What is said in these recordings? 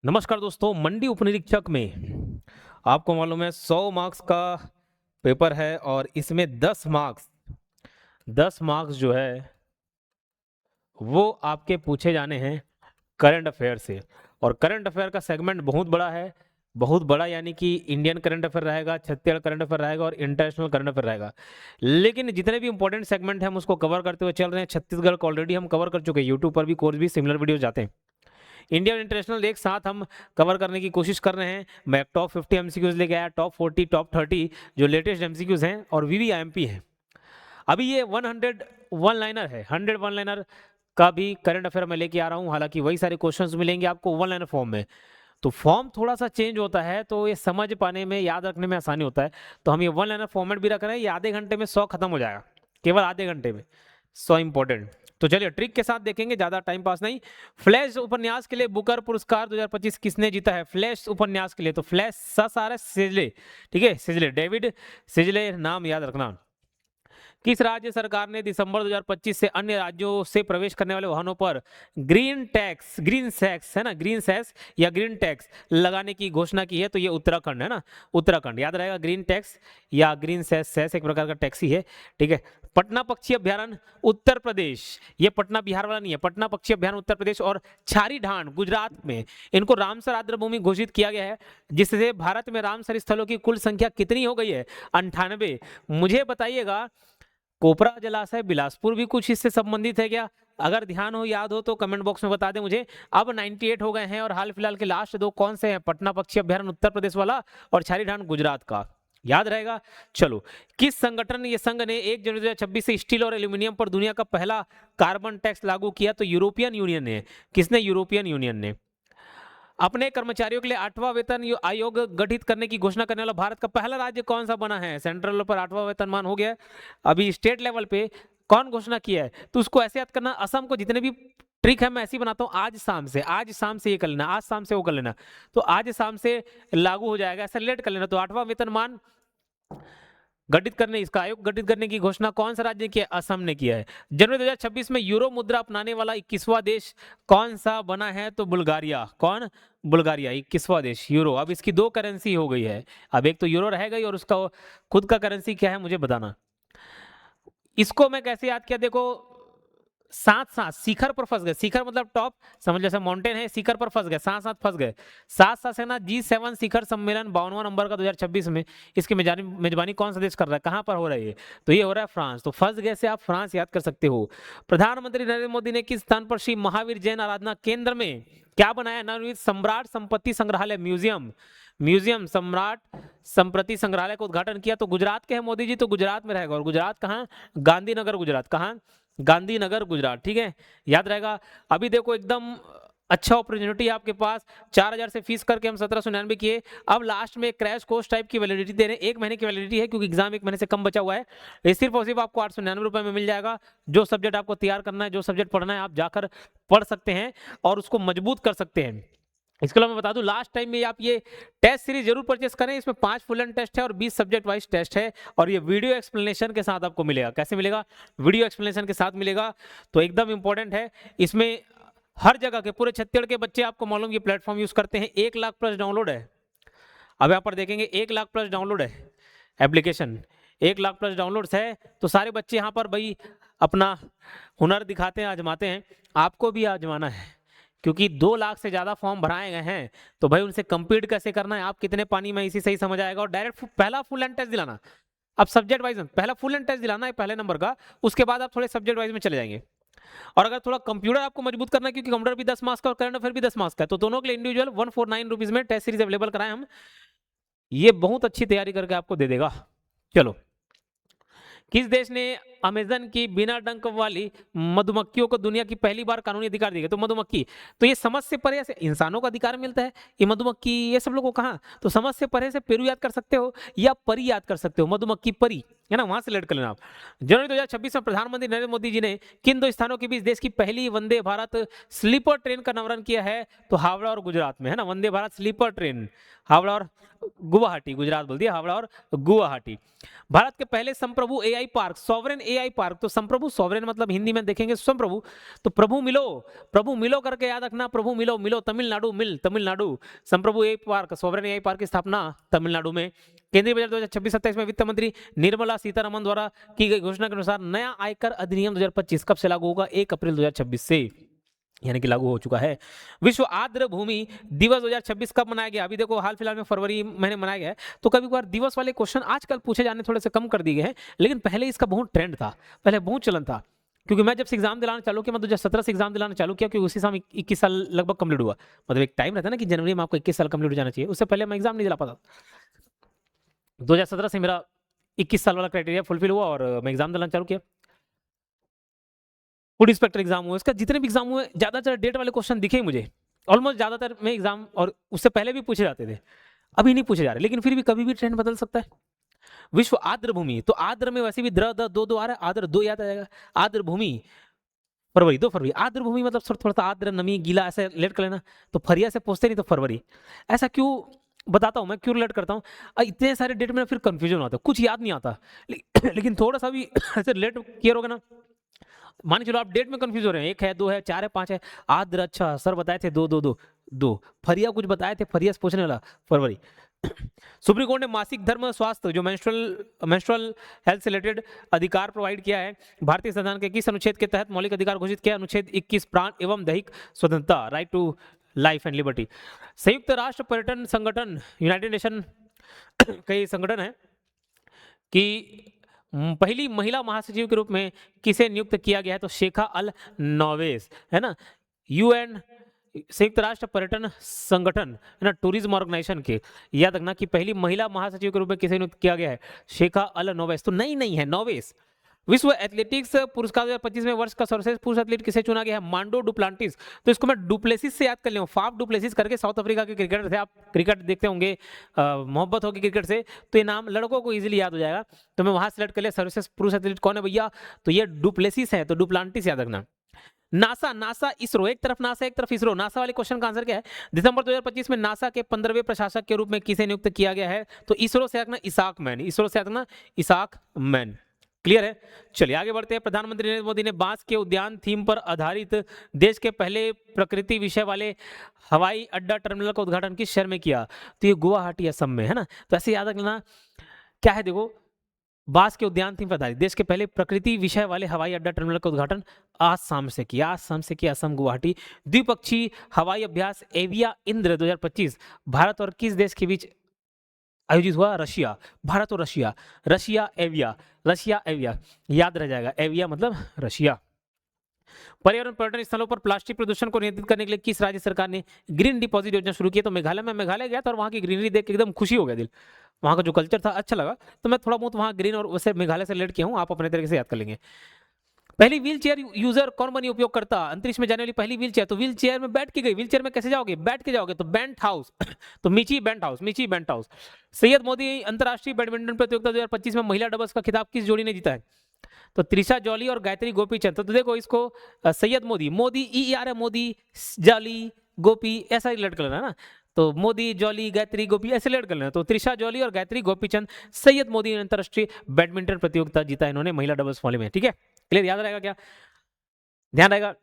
नमस्कार दोस्तों, मंडी उपनिरीक्षक में आपको मालूम है 100 मार्क्स का पेपर है और इसमें 10 मार्क्स जो है वो आपके पूछे जाने हैं करंट अफेयर से। और करंट अफेयर का सेगमेंट बहुत बड़ा है, बहुत बड़ा यानी कि इंडियन करंट अफेयर रहेगा, छत्तीसगढ़ करंट अफेयर रहेगा और इंटरनेशनल करंट अफेयर रहेगा। लेकिन जितने भी इंपॉर्टेंट सेगमेंट हैं हम उसको कवर करते हुए चल रहे हैं। छत्तीसगढ़ को ऑलरेडी हम कवर कर चुके हैं, यूट्यूब पर भी कोर्स भी सिमिलर वीडियो जाते हैं। इंडिया और इंटरनेशनल एक साथ हम कवर करने की कोशिश कर रहे हैं। मैं टॉप 50 एमसीक्यूज लेके आया, टॉप 40, टॉप 30 जो लेटेस्ट एमसीक्यूज हैं और वीवीआईएमपी हैं। अभी ये 100 वन लाइनर है, 100 वन लाइनर का भी करंट अफेयर मैं लेके आ रहा हूँ। हालांकि वही सारे क्वेश्चंस मिलेंगे आपको वन लाइनर फॉर्म में, तो फॉर्म थोड़ा सा चेंज होता है तो ये समझ पाने में, याद रखने में आसानी होता है। तो हम ये वन लाइनर फॉर्मेट भी रख रहे हैं। ये आधे घंटे में 100 खत्म हो जाएगा, केवल आधे घंटे में 100 इंपॉर्टेंट। तो चलिए ट्रिक के साथ देखेंगे, ज्यादा टाइम पास नहीं। फ्लैश उपन्यास के लिए बुकर पुरस्कार 2025 किसने जीता है? फ्लैश उपन्यास के लिए तो फ्लैश सारे सिजले, ठीक है, सिजले, डेविड सिजले नाम याद रखना। किस राज्य सरकार ने दिसंबर 2025 से अन्य राज्यों से प्रवेश करने वाले वाहनों पर ग्रीन टैक्स है ना, ग्रीन सेस या ग्रीन टैक्स लगाने की घोषणा की है? तो ये उत्तराखंड है ना, उत्तराखंड याद रहेगा। ग्रीन टैक्स या ग्रीन सेस एक प्रकार का टैक्स ही है, ठीक है। पटना पक्षी अभ्यारण्य उत्तर प्रदेश, ये पटना बिहार वाला नहीं है, पटना पक्षी अभ्यारण्य उत्तर प्रदेश। और छारी ढांड गुजरात में, इनको रामसर आर्द्र भूमि घोषित किया गया है, जिससे भारत में रामसर स्थलों की कुल संख्या कितनी हो गई है? 98। मुझे बताइएगा, कोपरा जलाशय बिलासपुर भी कुछ इससे संबंधित है क्या? अगर ध्यान हो, याद हो तो कमेंट बॉक्स में बता दें मुझे। अब 98 हो गए हैं और हाल फिलहाल के लास्ट दो कौन से हैं? पटना पक्षी अभ्यारण्य उत्तर प्रदेश वाला और छारी ढांड गुजरात का, याद रहेगा। चलो, किस संगठन ये संघ ने 1 जनवरी 2026 से स्टील और एल्यूमिनियम पर दुनिया का पहला कार्बन टैक्स लागू किया? तो यूरोपियन यूनियन ने। किसने? यूरोपियन यूनियन ने। अपने कर्मचारियों के लिए 8वां वेतन आयोग गठित करने की घोषणा करने वाला भारत का पहला राज्य कौन सा बना है? सेंट्रल लेवल पर 8वां वेतनमान हो गया, अभी स्टेट लेवल पे कौन घोषणा किया है? तो उसको ऐसे याद करना, असम को जितने भी ट्रिक है मैं ऐसे ही बनाता हूँ, आज शाम से ये कर लेना, आज शाम से वो कर लेना, तो आज शाम से लागू हो जाएगा, ऐसा लेट कर लेना। तो 8वां वेतनमान गठित करने, इसका आयोग गठित करने की घोषणा कौन सा राज्य ने किया? असम ने किया है। जनवरी 2026 में यूरो मुद्रा अपनाने वाला 21वां देश कौन सा बना है? तो बुल्गारिया। कौन? बुल्गारिया 21वां देश। यूरो, अब इसकी दो करेंसी हो गई है, अब एक तो यूरो रहेगा ही और उसका खुद का करेंसी क्या है मुझे बताना। इसको मैं कैसे याद किया, देखो, साथ साथ शिखर पर फंस गए, शिखर मतलब टॉप, समझ, जैसे माउंटेन है, शिखर पर फंस गए, साथ साथ फंस गए, साथ साथ से ना। G7 शिखर सम्मेलन 52वां नंबर का 2026 में, इसकी मेजबानी कौन सा देश कर रहा है, कहां पर हो रहा है ये? तो ये हो रहा है फ्रांस। तो फंस गए से आप फ्रांस याद कर सकते हो। प्रधानमंत्री नरेंद्र मोदी ने किस स्थान पर श्री महावीर जैन आराधना केंद्र में क्या बनाया? नवनिर्मित सम्राट संपत्ति संग्रहालय, म्यूजियम, सम्राट संपत्ति संग्रहालय का उद्घाटन किया। तो गुजरात के हैं मोदी जी, तो गुजरात में रहेगा। और गुजरात कहाँ? गांधीनगर गुजरात। कहाँ? गांधीनगर गुजरात, ठीक है, याद रहेगा। अभी देखो एकदम अच्छा अपॉर्चुनिटी है आपके पास, 4000 से फीस करके हम 1799 किए। अब लास्ट में क्रैश कोर्स टाइप की वैलिडिटी दे रहे हैं, 1 महीने की वैलिडिटी है क्योंकि एग्जाम 1 महीने से कम बचा हुआ है। ये सिर्फ और सिर्फ आपको 899 रुपए में मिल जाएगा। जो सब्जेक्ट आपको तैयार करना है, जो सब्जेक्ट पढ़ना है, आप जाकर पढ़ सकते हैं और उसको मजबूत कर सकते हैं। इसके अलावा मैं बता दूं, लास्ट टाइम में आप ये टेस्ट सीरीज जरूर परचेस करें, इसमें 5 फुल एंड टेस्ट है और 20 सब्जेक्ट वाइज टेस्ट है और ये वीडियो एक्सप्लेनेशन के साथ आपको मिलेगा। कैसे मिलेगा? वीडियो एक्सप्लेनेशन के साथ मिलेगा, तो एकदम इंपॉर्टेंट है। इसमें हर जगह के पूरे छत्तीसगढ़ के बच्चे, आपको मालूम, ये प्लेटफॉर्म यूज करते हैं। 1 लाख प्लस डाउनलोड है। अब यहाँ पर देखेंगे 1 लाख प्लस डाउनलोड है एप्लीकेशन, 1 लाख प्लस डाउनलोड्स है। तो सारे बच्चे यहाँ पर भाई अपना हुनर दिखाते हैं, आजमाते हैं। आपको भी आजमाना है क्योंकि 2 लाख से ज्यादा फॉर्म भराए गए हैं, तो भाई उनसे कंपीट कैसे करना है, आप कितने पानी में, इसी से ही समझ आएगा। और डायरेक्ट पहला फुल एंड टेस्ट दिलाना। अब सब्जेक्ट वाइज पहला फुल एंड टेस्ट दिलाना है पहले नंबर का, उसके बाद आप थोड़े सब्जेक्ट वाइज में चले जाएंगे। और अगर थोड़ा कंप्यूटर आपको मजबूत करना है, क्योंकि कंप्यूटर भी 10 मार्क्स का और करंट अफेयर भी 10 मार्क्स का है, तो दोनों के लिए इंडिविजुअल 149 रुपीज में टेस्ट सीरीज अवेलेबल कराए हम। ये बहुत अच्छी तैयारी करके आपको दे देगा। चलो, किस देश ने अमेजन की बिना डंक वाली मधुमक्खियों को दुनिया की पहली बार कानूनी अधिकार दिया? तो मधुमक्खी, तो ये समझ से परे से इंसानों का अधिकार मिलता है, ये मधुमक्खी ये सब लोगों को कहाँ? तो समझ से परे से पेरू याद कर सकते हो या परी याद कर सकते हो, मधुमक्खी परी है ना, वहां से लेट कर लेना आप। जनवरी 2026 में प्रधानमंत्री नरेंद्र मोदी जी ने किन 2 स्थानों के बीच देश की पहली वंदे भारत स्लीपर ट्रेन का अनावरण किया है? तो हावड़ा और गुजरात में, है ना, वंदे भारत स्लीपर ट्रेन, हावड़ा और गुवाहाटी, गुजरात बोल दिया, हावड़ा और गुवाहाटी। भारत के पहले संप्रभु AI park, sovereign AI park, तो संप्रभु सॉवरेन मतलब हिंदी में देखेंगे संप्रभु, तो प्रभु मिलो करके याद रखना, प्रभु मिलो मिलो, तमिलनाडु मिल तमिलनाडु, संप्रभु AI park, sovereign AI park की स्थापना तमिलनाडु में। केंद्रीय बजट 2026-27 में वित्त मंत्री निर्मला सीतारमण द्वारा की गई घोषणा के अनुसार नया आयकर अधिनियम 2025 कब से लागू होगा? 1 अप्रैल 2026 से, यानी कि लागू हो चुका है। विश्व आर्द्र भूमि दिवस 2026 कब मनाया गया? अभी देखो हाल फिलहाल में फरवरी महीने मनाया गया है। तो कभी कभार दिवस वाले क्वेश्चन आजकल पूछे जाने थोड़े से कम कर दिए गए हैं, लेकिन पहले इसका बहुत ट्रेंड था, पहले बहुत चलन था। क्योंकि मैं जब से एग्जाम दिलाना चालू किया, मैं 2017 से एग्जाम दिलाना चालू किया, क्योंकि उसी समय 21 साल लगभग कंप्लीट हुआ। मतलब एक टाइम रहता है ना कि जनवरी में आपको 21 साल कंप्लीट हो जाना चाहिए, उससे पहले मैं एग्जाम नहीं दिला पाता। 2017 से मेरा 21 साल वाला क्राइटेरिया फुलफिल हुआ और मैं एग्जाम दिलाना चालू किया। फूड इंस्पेक्टर एग्जाम हुआ, इसका जितने भी एग्जाम हुए ज्यादातर डेट वाले क्वेश्चन दिखे मुझे, ऑलमोस्ट ज्यादातर में एग्जाम, और उससे पहले भी पूछे जाते थे, अभी नहीं पूछे जा रहे, लेकिन फिर भी कभी भी ट्रेंड बदल सकता है। विश्व आर्द्र भूमि, तो आर्द्र में वैसे भी द्र द दो आ रहा है, आर्द्र 2 याद आ जाएगा। आर्द्र भूमि फरवरी, 2 फरवरी। आर्द्र भूमि मतलब थोड़ा सा आर्द्र, नमी, गीला, ऐसे लेट कर लेना। तो फरिया से पूछते नहीं तो फरवरी, ऐसा क्यों बताता हूँ मैं, क्यों रिलेट करता हूँ। इतने सारे डेट में फिर कंफ्यूजन होता है, कुछ याद नहीं आता। लेकिन थोड़ा सा भी ऐसे रिलेट क्लियर होगा ना, मान चलो आप डेट में कंफ्यूज हो रहे हैं, 1 है, 2 है, 4 है, 5 है, आद्र, अच्छा सर बताए थे 2, फरिया कुछ बताए थे, फरिया से पूछने वाला फरवरी। सुप्रीम कोर्ट ने मासिक धर्म स्वास्थ्य जो मेंस्ट्रुअल हेल्थ से रिलेटेड अधिकार प्रोवाइड किया है, भारतीय संविधान के किस अनुच्छेद के तहत मौलिक अधिकार घोषित किया? अनुच्छेद 21, प्राण एवं दैहिक स्वतंत्रता, right to life and liberty. संयुक्त राष्ट्र पर्यटन संगठन, यूनाइटेड नेशन कई संगठन है कि पहली महिला महासचिव के रूप में किसे नियुक्त किया गया है? तो शेखा अल नोवेस, है ना। यूएन संयुक्त राष्ट्र पर्यटन संगठन, है ना, टूरिज्म ऑर्गेनाइजेशन के, याद रखना कि पहली महिला महासचिव के रूप में किसे नियुक्त किया गया है? शेखा अल नोवेस, तो नहीं है, नोवेस। विश्व एथलेटिक्स पुरस्कार 2025 में वर्ष का सर्वश्रेष्ठ पुरुष एथलीट किसे चुना गया है? मांडो डुप्लांटिस, तो इसको मैं डुप्लेसिस से याद कर लिया हूं, फाफ डुप्लेसिस करके साउथ अफ्रीका के क्रिकेटर थे, आप क्रिकेट देखते होंगे, मोहब्बत होगी क्रिकेट से, तो ये नाम लड़कों को इजीली याद हो जाएगा, तो मैं वहां सेलेक्ट कर लिया। सर्वश्रेष्ठ पुरुष एथलीट कौन है भैया? तो ये डुप्लेसिस है, तो डुप्लांटिस याद रखना। नासा इसरो, एक तरफ नासा एक तरफ इसरो। नासा वाले क्वेश्चन का आंसर क्या है? दिसंबर 2025 में नासा के 15वें प्रशासक के रूप में किसे नियुक्त किया गया है? तो इसरो से रखना इसाक मैन, इसरो से रखना इसाक मैन। क्लियर है? चलिए आगे बढ़ते हैं। प्रधानमंत्री नरेंद्र मोदी ने बांस के उद्यान थीम पर आधारित देश के पहले प्रकृति विषय वाले हवाई अड्डा टर्मिनल का उद्घाटन किस शहर में किया? तो ये गुवाहाटी असम में, है ना। तो ऐसे याद रखना क्या है, देखो बांस के उद्यान थीम पर आधारित देश के पहले प्रकृति विषय वाले हवाई अड्डा टर्मिनल का उद्घाटन आसाम से किया, असम गुवाहाटी। द्विपक्षीय हवाई अभ्यास एविया इंद्र 2025 भारत और किस देश के बीच आयोजित हुआ? रशिया, भारत और रशिया एविया याद रह जाएगा, एविया मतलब रशिया। पर्यावरण पर्यटन स्थलों पर प्लास्टिक प्रदूषण को नियंत्रित करने के लिए किस राज्य सरकार ने ग्रीन डिपॉजिट योजना शुरू की? तो मेघालय गया था और वहां की ग्रीनरी देख के एकदम खुशी हो गया दिल, वहां का जो कल्चर था अच्छा लगा, तो मैं थोड़ा बहुत वहां ग्रीन और वैसे मेघालय से रिलेट किया हूं, आप अपने तरीके से याद कर लेंगे। पहली व्हील चेयर यूजर कौन बनी उपयोग करता? अंतरिक्ष में जाने वाली पहली व्हील चेयर, तो व्हील चेयर में बैठ के गई, व्हील चेयर में कैसे जाओगे? बैठ के जाओगे, तो बेंट हाउस तो मिची बेंट हाउस। सैयद मोदी अंतरराष्ट्रीय बैडमिंटन प्रतियोगिता 2025 में महिला डबल्स का खिताब किस जोड़ी ने जीता है? तो त्रिशा जॉली और गायत्री गोपीचंद। तो देखो इसको सैयद मोदी ई आ रहा है, मोदी जॉली गोपी ऐसा रिलेट कर लेना है ना, तो मोदी जॉली गायत्री गोपी ऐसे रिलेट कर लेना। तो त्रिशा जॉली और गायत्री गोपीचंद, सैयद मोदी अंतरराष्ट्रीय बैडमिंटन प्रतियोगिता जीता इन्होंने महिला डबल्स वाले में। ठीक है, क्लियर, याद रहेगा क्या? ध्यान रहेगा?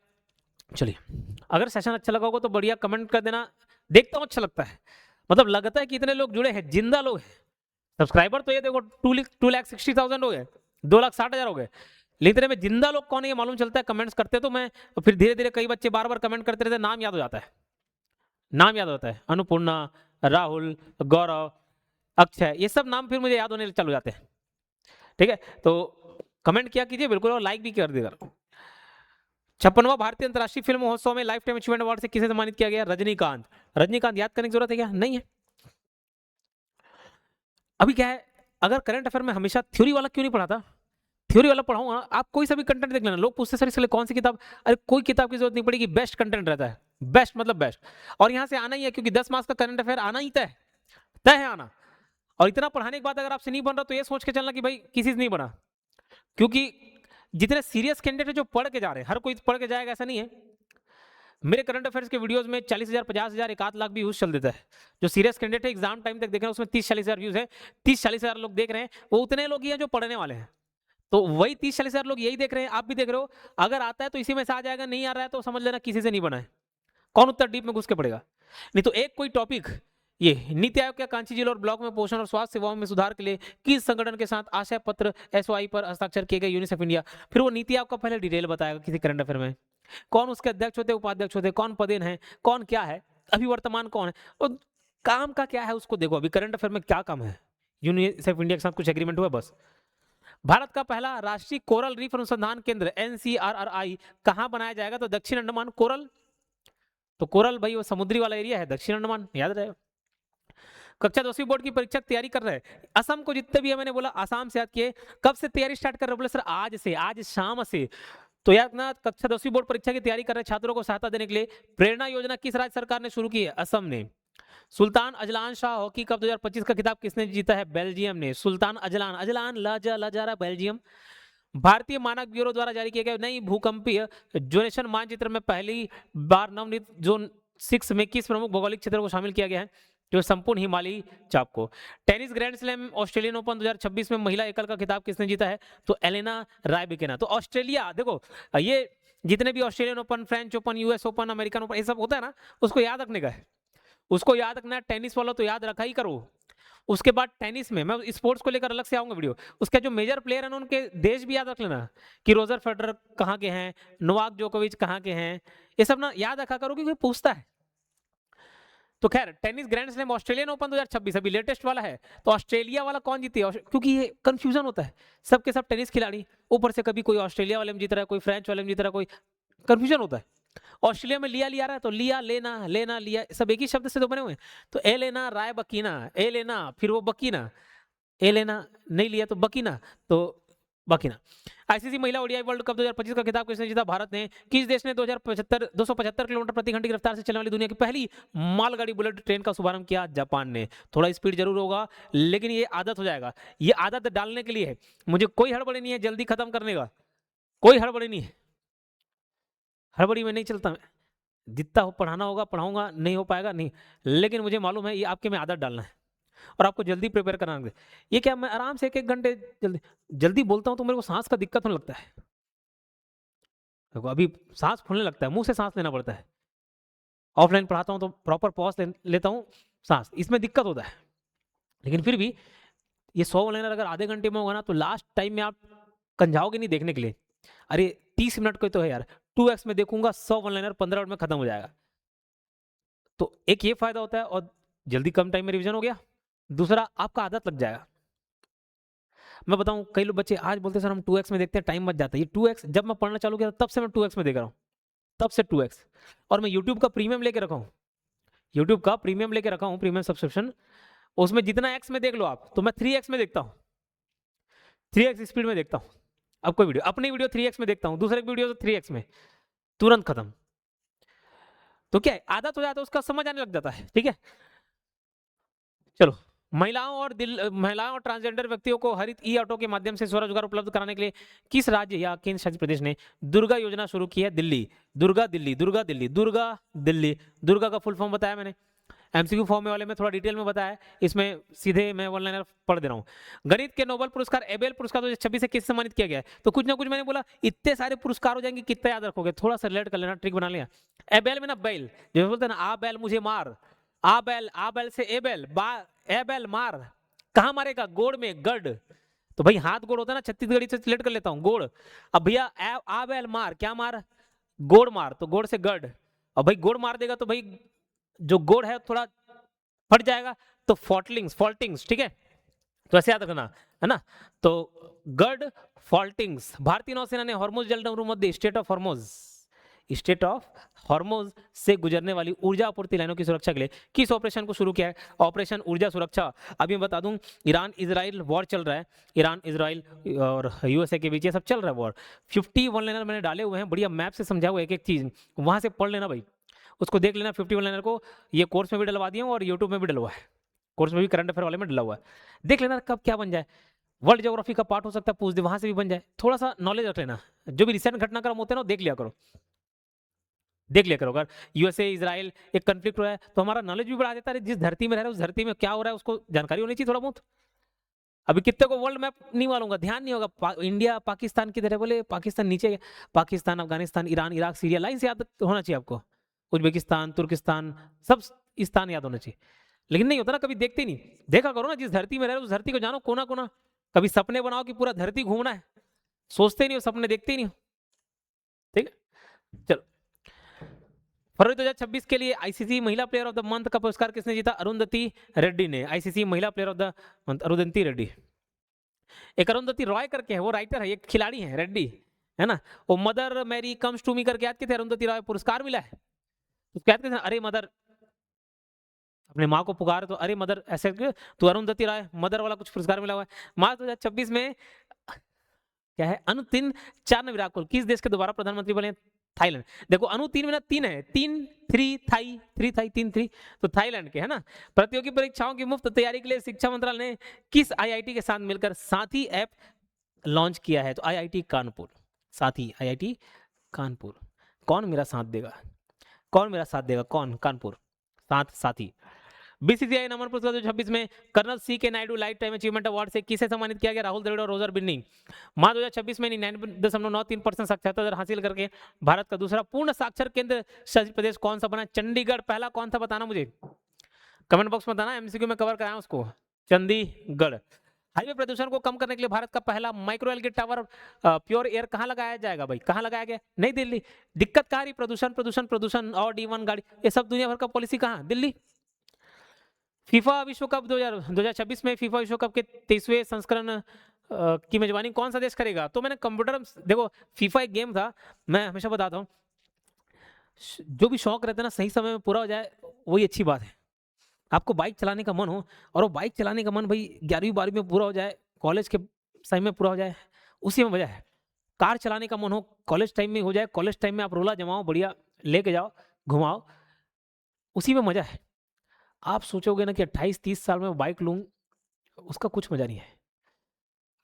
चलिए, अगर सेशन अच्छा लगा होगा तो बढ़िया कमेंट कर देना, देखता हूँ अच्छा लगता है, मतलब लगता है कि इतने लोग जुड़े हैं, जिंदा लोग हैं। सब्सक्राइबर तो ये देखो 2,60,000 हो गए, 2,60,000 हो गए, लेकिन इतने में जिंदा लोग कौन है ये मालूम चलता है, कमेंट्स करते तो मैं, फिर धीरे धीरे कई बच्चे बार बार कमेंट करते रहते, नाम याद हो जाता है, नाम याद होता है, अनुपूर्णा, राहुल, गौरव, अक्षय, ये सब नाम फिर मुझे याद होने चालू जाते हैं। ठीक है, तो कमेंट किया कीजिए बिल्कुल, और लाइक भी कर दीजिएगा। 56वां भारतीय अंतर्राष्ट्रीय फिल्म महोत्सव में लाइफ टाइम अचीवमेंट अवार्ड से किसे सम्मानित किया गया? रजनीकांत याद करने की जरूरत है क्या? नहीं है। अभी क्या है, अगर करंट अफेयर में हमेशा थ्योरी वाला क्यों नहीं पढ़ाता? थ्योरी वाला पढ़ाऊंगा, आप कोई सा भी कंटेंट देख लेना, लोग पूछते सर इसके लिए कौन सी किताब? अरे कोई किताब की जरूरत नहीं पड़ेगी, बेस्ट कंटेंट रहता है, बेस्ट मतलब बेस्ट, और यहां से आना ही है, क्योंकि 10 मार्क्स का करंट अफेयर आना ही तय है आना। और इतना पढ़ाने के बाद अगर आपसे नहीं बन रहा तो ये सोच के चलना कि भाई किसी से नहीं बना, क्योंकि जितने सीरियस कैंडिडेट है जो पढ़ के जा रहे हैं, हर कोई पढ़ के जाएगा ऐसा नहीं है। मेरे करंट अफेयर्स के वीडियोस में 40,000, 50,000, 1,00,000 भी व्यूज चल देता है। जो सीरियस कैंडिडेट है एग्जाम टाइम तक देख रहे हैं उसमें 30-40,000 व्यूज है, 30-40,000 लोग देख रहे हैं, वो उतने लोग ही हैं जो पढ़ने वाले हैं। तो वही 30-40 हजार लोग यही देख रहे हैं, आप भी देख रहे हो। अगर आता है तो इसी में से आ जाएगा, नहीं आ रहा है तो समझ लेना किसी से नहीं बना है। कौन उतना डीप में घुस के पड़ेगा? नहीं तो एक कोई टॉपिक, ये नीति आयोग के कांची जिला और ब्लॉक में पोषण और स्वास्थ्य सेवाओं में सुधार के लिए किस संगठन के साथ आशय पत्र एसओआई पर हस्ताक्षर किए गए, यूनिसेफ इंडिया। फिर वो नीति आयोग का पहले डिटेल बताएगा किसी करंट अफेयर में, कौन उसके अध्यक्ष होते, उपाध्यक्ष होते, कौन पदेन है, कौन क्या है, अभी वर्तमान कौन है, और काम का क्या है उसको देखो। अभी करंट अफेयर में क्या काम है, यूनिसेफ इंडिया के साथ कुछ एग्रीमेंट हुआ बस। भारत का पहला राष्ट्रीय कोरल रीफ अनुसंधान केंद्र एनसीआरआरआई कहां बनाया जाएगा, तो दक्षिण अंडमान। कोरल, तो कोरल भाई वो समुद्री वाला एरिया है, दक्षिण अंडमान, याद रहे। कक्षा 10वीं बोर्ड की परीक्षा की तैयारी कर रहे हैं, असम को जितने भी है मैंने बोला आसाम से याद किए, कब से तैयारी स्टार्ट कर रहे हैं, बोले सर आज से, आज शाम से। तो यार ना, कक्षा 10वीं बोर्ड परीक्षा की तैयारी कर रहे छात्रों को सहायता देने के लिए प्रेरणा योजना किस राज्य सरकार ने शुरू की है, असम ने। Sultan Azlan Shah hockey cup 2025 का खिताब किसने जीता है, बेल्जियम ने। सुल्तान अजलान, अजलान लजा बेल्जियम। भारतीय मानक ब्यूरो द्वारा जारी किए गए नई भूकंपीय जोनेशन मानचित्र में पहली बार नवनीत जोन 6 में किस प्रमुख भौगोलिक क्षेत्र को शामिल किया गया है, जो संपूर्ण हिमालयी चाप को। Tennis grand slam Australian open 2026 में महिला एकल का खिताब किसने जीता है, तो एलेना रायबिकिना। तो ऑस्ट्रेलिया देखो, ये जितने भी Australian open, French open, US open, American open, ये सब होता है ना, उसको याद रखने का है, उसको याद रखना है। टेनिस वाला तो याद रखा ही करो। उसके बाद टेनिस में मैं स्पोर्ट्स को लेकर अलग से आऊंगा वीडियो, उसके जो मेजर प्लेयर हैं उनके देश भी याद रख लेना, कि रोजर फेडरर कहाँ के हैं, नोवाक जोकोविच कहाँ के हैं, ये सब ना याद रखा करो क्योंकि पूछता है। तो खैर, tennis grand slam Australian open 2026 अभी लेटेस्ट वाला है, तो ऑस्ट्रेलिया वाला कौन जीती है, क्योंकि ये कंफ्यूजन होता है, सबके सब टेनिस खिलाड़ी, ऊपर से कभी कोई ऑस्ट्रेलिया वाले में जीत रहा है, कोई फ्रेंच वाले में जीत रहा है, कोई कंफ्यूजन होता है। ऑस्ट्रेलिया में लिया लिया रहा है, तो लिया लेना, लेना लिया, सब एक ही शब्द से तो बने हुए हैं। तो ए लेना राय बकीना, ए लेना फिर वो बकीना, ए लेना नहीं लिया तो बकीना, तो बकीना। आईसीसी महिला ओडीआई वर्ल्ड कप 2025 का खिताब किसने जीता, भारत ने। किस देश ने 275 किलोमीटर प्रति घंटे की रफ्तार से चलने वाली दुनिया की पहली मालगाड़ी बुलेट ट्रेन का शुभारंभ किया, जापान ने। थोड़ा स्पीड जरूर होगा लेकिन ये आदत हो जाएगा, ये आदत डालने के लिए है, मुझे कोई हड़बड़ी नहीं है जल्दी खत्म करने का, कोई हड़बड़ी नहीं है, हड़बड़ी में नहीं चलता मैं, जितना हो पढ़ाना होगा पढ़ाऊंगा, नहीं हो पाएगा नहीं, लेकिन मुझे मालूम है ये आपके में आदत डालना है और आपको जल्दी प्रिपेयर कराना है। ये क्या, मैं आराम से 1-1 घंटे जल्दी जल्दी बोलता हूँ तो मेरे को सांस का दिक्कत होने लगता है, देखो अभी सांस फूलने लगता है, मुंह से सांस लेना पड़ता है। ऑफलाइन पढ़ाता हूँ तो प्रॉपर पॉज लेता हूँ, सांस इसमें दिक्कत होता है। लेकिन फिर भी ये 100 लाइनर अगर आधे घंटे में होगा ना, तो लास्ट टाइम में आप कंझाओगे नहीं देखने के लिए, अरे 30 मिनट को तो है यार, 2x में देखूंगा 100 वन लाइनर 15 मिनट में खत्म हो जाएगा। तो एक ये फायदा होता है और जल्दी कम टाइम में रिवीजन हो गया। दूसरा, आपका आदत लग जाएगा। मैं बताऊं, कई लोग बच्चे आज बोलते सर हम 2x में देखते हैं, टाइम बच जाता है। ये 2x जब मैं पढ़ना चालू किया तब से मैं 2x में देख रहा हूँ, तब से 2x। और मैं यूट्यूब का प्रीमियम लेके रखा हूँ, यूट्यूब का प्रीमियम लेके रखा हूँ, प्रीमियम सब्सक्रिप्शन, उसमें जितना x में देख लो आप, तो मैं 3x में देखता हूँ, 3x स्पीड में देखता हूँ। अब कोई वीडियो, अपनी वीडियो 3x में देखता हूँ, दूसरे की वीडियो 3x में, तुरंत खत्म। तो क्या है, आदत हो जाता है, उसका समझ आने लग जाता है। ठीक है, चलो। महिलाओं और ट्रांसजेंडर व्यक्तियों को हरित ई ऑटो के माध्यम से स्वरोजगार उपलब्ध कराने के लिए किस राज्य या केंद्र शासित प्रदेश ने दुर्गा योजना शुरू की है, दिल्ली। दुर्गा दिल्ली, दुर्गा दिल्ली, दुर्गा दिल्ली। दुर्गा का फुल फॉर्म बताया मैंने, एमसीक्यू फॉर्म वाले में थोड़ा डिटेल में बताया, इसमें सीधे मैं वन लाइनर पढ़ दे रहा हूँ। गणित के नोबेल पुरस्कार एबेल पुरस्कार 2026 से किस सम्मानित किया गया है, तो कुछ ना कुछ मैंने बोला, इतने सारे पुरस्कार हो जाएंगे, कितना याद रखोगे, थोड़ा सा रिलेट कर लेना, ट्रिक बना लिया। एबेल में ना बैल, जो बोलते हैं ना, आ बैल मुझे मार, आ बैल से एबेल, एबेल मार, कहाँ मारेगा, गोड़ में, गढ़। तो भाई हाथ गोड़ होता है ना, छत्तीसगढ़ी से रिलेट कर लेता हूँ, गोड़। अब भैया आ बैल मार, क्या मार, गोड़ मार, तो गोड़ से गढ़। और भाई गोड़ मार देगा तो भाई जो गोड़ है थोड़ा फट जाएगा, तो फॉल्टिंग्स, ठीक है, तो ऐसे याद रखना है ना। तो गढ़ फॉल्टिंग्स। भारतीय नौसेना ने हॉर्मुज जलडमरू मध्य स्टेट ऑफ हॉर्मुज से गुजरने वाली ऊर्जा आपूर्ति लाइनों की सुरक्षा के लिए किस ऑपरेशन को शुरू किया है, ऑपरेशन ऊर्जा सुरक्षा। अभी मैं बता दूं, ईरान इजराइल वॉर चल रहा है, ईरान इजराइल और यूएसए के बीच ये सब चल रहा है वॉर। 51 लाइनर मैंने डाले हुए हैं, बढ़िया मैप से समझा हुआ एक एक चीज, वहां से पढ़ लेना भाई, उसको देख लेना। 51 लाइनर को ये कोर्स में भी डलवा दिया और यूट्यूब में भी डलवा है, कोर्स में भी करंट अफेयर वाले में डला हुआ है, देख लेना कब क्या बन जाए। वर्ल्ड ज्योग्राफी का पार्ट हो सकता है, पूछ दे, वहां से भी बन जाए। थोड़ा सा नॉलेज रख लेना, जो भी रिसेंट घटनाक्रम होते हैं ना देख लिया करो, देख लिया करो। अगर यूएसए इजराइल एक कंफ्लिक्ट हो रहा है तो हमारा नॉलेज भी बढ़ा देता है, जिस धरती में रह रहे हैं उस धरती में क्या हो रहा है उसको जानकारी होनी चाहिए थोड़ा बहुत। अभी कितने को वर्ल्ड मैप नहीं मालूम होगा, ध्यान नहीं होगा, इंडिया पाकिस्तान की तरह, बोले पाकिस्तान नीचे, Pakistan Afghanistan Iran Iraq Syria, line से याद होना चाहिए आपको, उज्बेकिस्तान तुर्किस्तान सब स्थान याद होना चाहिए। लेकिन नहीं होता ना, कभी देखते ही नहीं। देखा करो ना, जिस धरती में रह रहे हो उस धरती को जानो कोना कोना। कभी सपने बनाओ कि पूरा धरती घूमना है, सोचते नहीं हो, सपने देखते ही नहीं हो। ठीक है, चलो। फरवरी 2026 के लिए आईसीसी महिला प्लेयर ऑफ द मंथ का पुरस्कार किसने जीता? अरुंधति रेड्डी ने। आईसीसी महिला player of the month Arundhati Reddy. एक अरुंधति रॉय करके है, वो राइटर है, एक खिलाड़ी है रेड्डी, है ना। वो mother Mary comes to me करके याद किए थे, अरुंधति रॉय पुरस्कार मिला है, उसको याद किए, अरे मदर, अपने माँ को पुकार तो अरे मदर, ऐसे तो अरुंधति राय मदर वाला कुछ पुरस्कार मिला हुआ है। मार्च 2026 में क्या है? अनुतिन चान विराकुल किस देश के दोबारा प्रधानमंत्री बने? थाईलैंड। देखो अनु तीन में ना तीन है, तीन थ्री थाई, थ्री थाई तीन थ्री, तो थाईलैंड के, है ना। प्रतियोगी परीक्षाओं की मुफ्त तैयारी के लिए शिक्षा मंत्रालय ने किस आईआईटी के साथ मिलकर साथी ऐप लॉन्च किया है? तो आईआईटी कानपुर, साथी आईआईटी कानपुर। कौन मेरा साथ देगा, कौन मेरा साथ देगा, कौन? कानपुर साथ साथी। बीसीसीआई नमन पुरस्कार 2026 में कर्नल सी के Naidu life time achievement award से किसे सम्मानित किया गया? राहुल द्रविड़ और रोजर बिन्नी। मार्च 2026 में 99.93% साक्षरता दर हासिल करके भारत का दूसरा पूर्ण साक्षर केंद्र शासित प्रदेश कौन सा बना? चंडीगढ़। पहला कौन था बताना मुझे, कमेंट बॉक्स में बताना, एमसीक्यू में कवर कराया उसको। चंडीगढ़। हाईवे प्रदूषण को कम करने के लिए भारत का पहला micro algae tower pure air कहाँ लगाया जाएगा भाई? कहाँ लगाया गया? नई दिल्ली। दिक्कत कहाँ रही? प्रदूषण प्रदूषण प्रदूषण और D1 गाड़ी, ये सब दुनिया भर का पॉलिसी कहाँ? दिल्ली। फीफा विश्व कप 2026 में फीफा विश्व कप के 23वें संस्करण की मेजबानी कौन सा देश करेगा? तो मैंने कंप्यूटर, देखो फीफा एक गेम था, मैं हमेशा बताता हूँ, जो भी शौक रहता है ना सही समय में पूरा हो जाए वही अच्छी बात है। आपको बाइक चलाने का मन हो और वो बाइक चलाने का मन भाई 11वीं 12वीं में पूरा हो जाए, कॉलेज के समय में पूरा हो जाए, उसी में मजा है। कार चलाने का मन हो कॉलेज टाइम में हो जाए, कॉलेज टाइम में आप रोला जमाओ, बढ़िया लेके जाओ घुमाओ, उसी में मजा है। आप सोचोगे ना कि 28-30 साल में बाइक लूँ, उसका कुछ मजा नहीं है।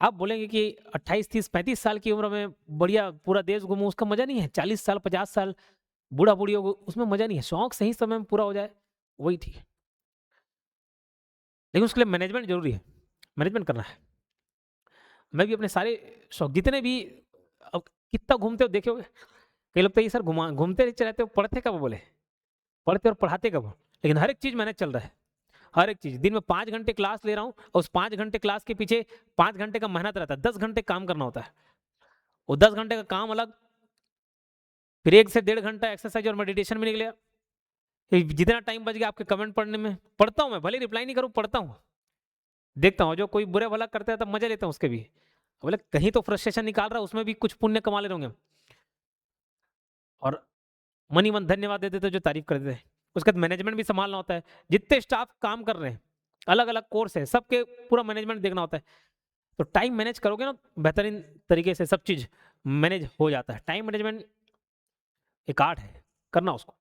आप बोलेंगे कि 28-30-35 साल की उम्र में बढ़िया पूरा देश घूमूं, उसका मजा नहीं है। 40 साल 50 साल बूढ़ा बूढ़ी हो, उसमें मजा नहीं है। शौक सही समय में पूरा हो जाए वही ठीक है, लेकिन उसके लिए मैनेजमेंट जरूरी है, मैनेजमेंट करना है। मैं भी अपने सारे शौक जितने भी, अब कितना घूमते हो देखोगे, कई लोग तो ये सर घूमते नहीं रहते हो, पढ़ते कब? बोले पढ़ते और पढ़ाते कब? लेकिन हर एक चीज मैनेज चल रहा है, हर एक चीज। दिन में 5 घंटे क्लास ले रहा हूँ और उस 5 घंटे क्लास के पीछे 5 घंटे का मेहनत रहता है, 10 घंटे काम करना होता है। वो 10 घंटे का काम अलग, फिर 1 से 1.5 घंटा एक्सरसाइज और मेडिटेशन में निकलेगा। जितना टाइम बच गया आपके कमेंट पढ़ने में, पढ़ता हूँ मैं, भले रिप्लाई नहीं करूँ, पढ़ता हूँ, देखता हूँ। जो कोई बुरे भला करता है तब मजा लेता हूँ उसके भी, बोले कहीं तो फ्रस्ट्रेशन निकाल रहा है, उसमें भी कुछ पुण्य कमा ले रहे होंगे। और मनी मन धन्यवाद देते थे जो तारीफ करते थे। उसके बाद मैनेजमेंट भी संभालना होता है, जितने स्टाफ काम कर रहे हैं, अलग अलग कोर्स है, सबके पूरा मैनेजमेंट देखना होता है। तो टाइम मैनेज करोगे ना बेहतरीन तरीके से, सब चीज मैनेज हो जाता है। टाइम मैनेजमेंट एक आर्ट है, करना उसको।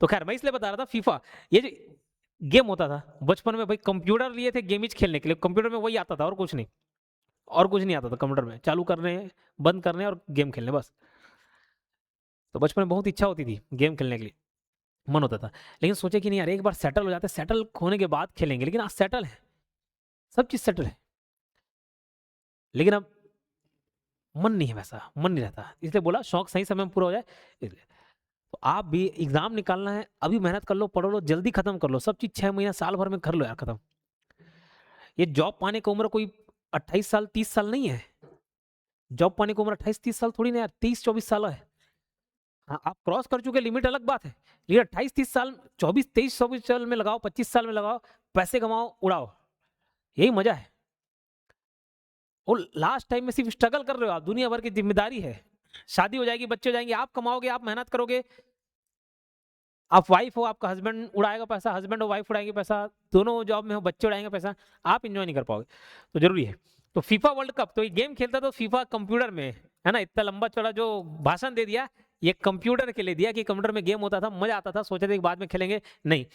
तो खैर मैं इसलिए बता रहा था, फीफा ये जो गेम होता था बचपन में भाई, कंप्यूटर लिए थे गेमिज खेलने के लिए, कंप्यूटर में वही आता था और कुछ नहीं, और कुछ नहीं आता था कंप्यूटर में, चालू करने बंद करने और गेम खेलने बस। तो बचपन में बहुत इच्छा होती थी गेम खेलने के लिए, मन होता था, लेकिन सोचे कि नहीं यार एक बार सेटल हो जाते, सेटल होने के बाद खेलेंगे। लेकिन आज सेटल है, सब चीज सेटल है, लेकिन अब मन नहीं है, वैसा मन नहीं रहता, इसलिए बोला शौक सही समय में पूरा हो जाए इसलिए। तो आप भी एग्जाम निकालना है, अभी मेहनत कर लो, पढ़ो लो, जल्दी खत्म कर लो सब चीज, 6 महीना साल भर में कर लो यार खत्म। ये जॉब पाने की उम्र कोई 28 साल 30 साल नहीं है, जॉब पाने की उम्र 28-30 साल थोड़ी ना यार, 30-24 साल है। हाँ आप क्रॉस कर चुके, लिमिट अलग बात है, लेकिन 28-30 साल, 24-23-24 साल में लगाओ, 25 साल में लगाओ, पैसे कमाओ उड़ाओ, यही मजा है। और लास्ट टाइम में सिर्फ स्ट्रगल कर रहे हो आप, दुनिया भर की जिम्मेदारी है, शादी हो जाएगी, बच्चे हो जाएंगे, आप कमाओगे, आप मेहनत करोगे, आप वाइफ हो, आपका हस्बैंड उड़ाएगा पैसा, हस्बैंड हो वाइफ उड़ाएंगे पैसा, दोनों जॉब में हो बच्चे उड़ाएंगे पैसा, आप इंजॉय नहीं कर पाओगे। तो जरूरी है। तो फीफा वर्ल्ड कप, तो ये गेम खेलता तो फीफा कंप्यूटर में, है ना, इतना लंबा चौड़ा जो भाषण दे दिया, ये कंप्यूटर के लिए दिया कि कंप्यूटर में गेम होता था, मजा आता था, सोचे थे कि बाद में खेलेंगे, नहीं।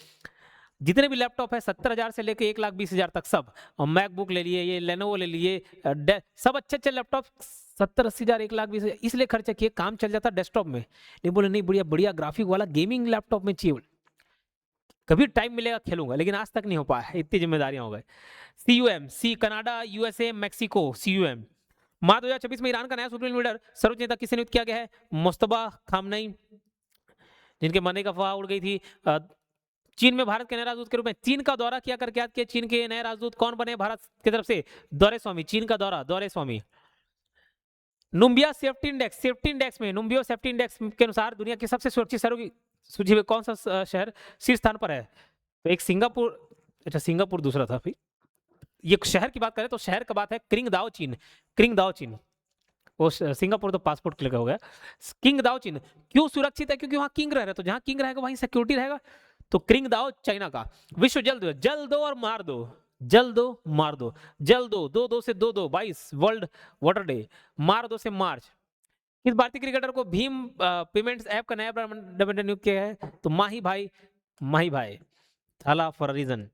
जितने भी लैपटॉप है 70,000 से लेकर 1,20,000 तक सब, और मैकबुक ले लिए, ये लेनोवो ले लिए, सब अच्छे अच्छे लैपटॉप 70-80,000 1,20,000 इसलिए खर्चा किए, काम चल जाता डेस्कटॉप में। नहीं बोले नहीं, बढ़िया बढ़िया ग्राफिक वाला गेमिंग लैपटॉप में चाहिए। कभी टाइम मिलेगा खेलूंगा, लेकिन आज तक नहीं हो पाया, इतनी जिम्मेदारियां हो गई। CUM, C Canada, USA, Mexico, CUM। मार्च 2026 में ईरान का नया सुप्रीम लीडर सर्वोच्च नेता किसे नियुक्त किया गया है? मुस्तफा खामनई, जिनके मरने का अफवाह उड़ गई थी। चीन में भारत के नए राजदूत के रूप में चीन का दौरा किया करके याद किया, चीन के नए राजदूत कौन बने भारत की तरफ से? दौरे स्वामी, चीन का दौरा दौरे स्वामी। नुम्बिया सेफ्टी इंडेक्स में नुम्बिया सेफ्टी इंडेक्स के अनुसार दुनिया के सबसे सुरक्षित शहरों की सूची में कौन सा शहर शीर्ष स्थान पर है? तो एक सिंगापुर, अच्छा सिंगापुर दूसरा था भाई। ये शहर की बात करें तो शहर का बात है क्रिंगदाओ चीन, क्रिंगदाओ चीन। वो सिंगापुर तो पासपोर्ट क्लिक हो गया। किंगदाओ चीन क्यों सुरक्षित है? क्योंकि वहां किंग रह रहे, तो जहां किंग रहेगा वहीं सिक्योरिटी रहेगा। तो क्रिंगदाओ चाइना का। विश्व जल दिवस, जल दो और मार दो, जल दो मार दो, जल दो, दो दो से दो दो 22 वर्ल्ड वाटर डे, मार दो से मार्च। किस भारतीय क्रिकेटर को भीम पेमेंट्स ऐप का नया ब्रांड नियुक्त किया है? तो माही भाई, माही भाई थाला फॉर रीजन।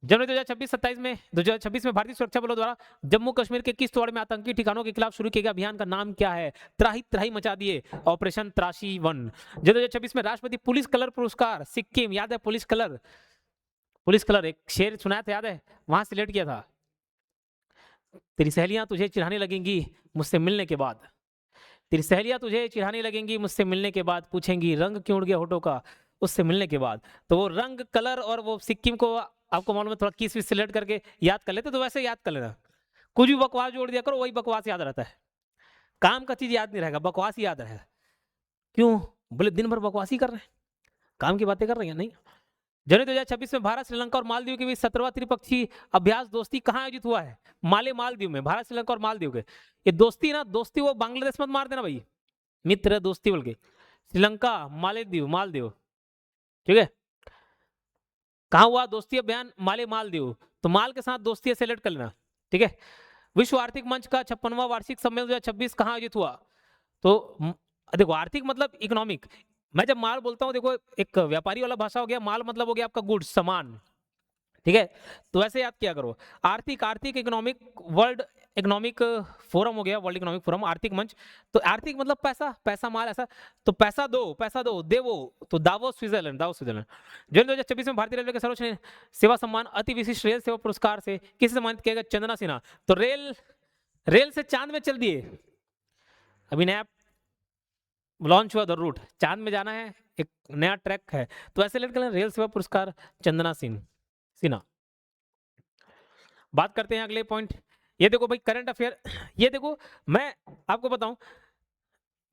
जनवरी 2026 में भारतीय सुरक्षा बलों द्वारा जम्मू कश्मीर के किस तोड़ में आतंकी ठिकानों के खिलाफ शुरू किए गए अभियान का नाम क्या है? त्राही त्राही मचा दिए, ऑपरेशन त्राशी 1। जनवरी 2026 में राष्ट्रपति पुलिस कलर पुरस्कार सिक्किम, याद है पुलिस कलर, पुलिस कलर एक शेर सुनाया था याद है, वहां सिलेक्ट किया था। तेरी सहेलियां तुझे चिढ़ाने लगेंगी मुझसे मिलने के बाद, तेरी सहेलियां तुझे चिढ़ाने लगेंगी मुझसे मिलने के बाद, पूछेंगी रंग क्यों उड़ गया होठों का उससे मिलने के बाद। तो वो रंग कलर और वो सिक्किम को आपको मालूम है, थोड़ा किस भी सिलेक्ट करके याद कर लेते, तो वैसे याद कर लेना। कुछ भी बकवास जोड़ दिया करो, वही बकवास याद रहता है। काम का चीज याद नहीं रहेगा, बकवास ही याद रहेगा। क्यों? बोले दिन भर बकवास ही कर रहे हैं, काम की बातें कर रहे हैं नहीं। जनवरी 2026 में भारत श्रीलंका और मालदीव के बीच 17वां त्रिपक्षीय अभ्यास दोस्ती कहाँ आयोजित हुआ है? मालदीव में। भारत श्रीलंका और मालदीव के ये दोस्ती ना, दोस्ती वो बांग्लादेश मत मार देना भाई, मित्र दोस्ती बोल के। श्रीलंका मालदीव, मालदीव ठीक है। कहाँ हुआ दोस्ती अभियान? मालदीव। तो माल के साथ दोस्ती सेलेक्ट कर लेना ठीक है। विश्व आर्थिक मंच का 56वां वार्षिक सम्मेलन 2026 कहाँ आयोजित हुआ? तो देखो आर्थिक मतलब इकोनॉमिक, मैं जब माल बोलता हूँ देखो एक व्यापारी वाला भाषा हो गया, माल मतलब हो गया आपका गुड्स सामान ठीक है। तो ऐसे याद किया करो, आर्थिक आर्थिक इकोनॉमिक, वर्ल्ड इकोनॉमिक फोरम हो गया, वर्ल्ड इकोनॉमिक फोरम, आर्थिक मंच। तो आर्थिक मतलब पैसा, पैसा माल ऐसा, तो पैसा दो दे वो, तो दावोस स्विट्जरलैंड, दावोस स्विट्जरलैंड। जनवरी 2026 में भारतीय रेलवे के सर्वोच्च सेवा सम्मान अति विशिष्ट रेल सेवा पुरस्कार से किसे सम्मानित किया गया? चंदना सिन्हा। तो रेल से चांद में चल दिए, अभी नया लॉन्च हुआ द रूट, चांद में जाना है, एक नया ट्रैक है, तो ऐसे लेट कर रेल सेवा पुरस्कार चंदना सिन्हा। बात करते हैं अगले पॉइंट। ये देखो भाई करंट अफेयर, ये देखो मैं आपको बताऊं,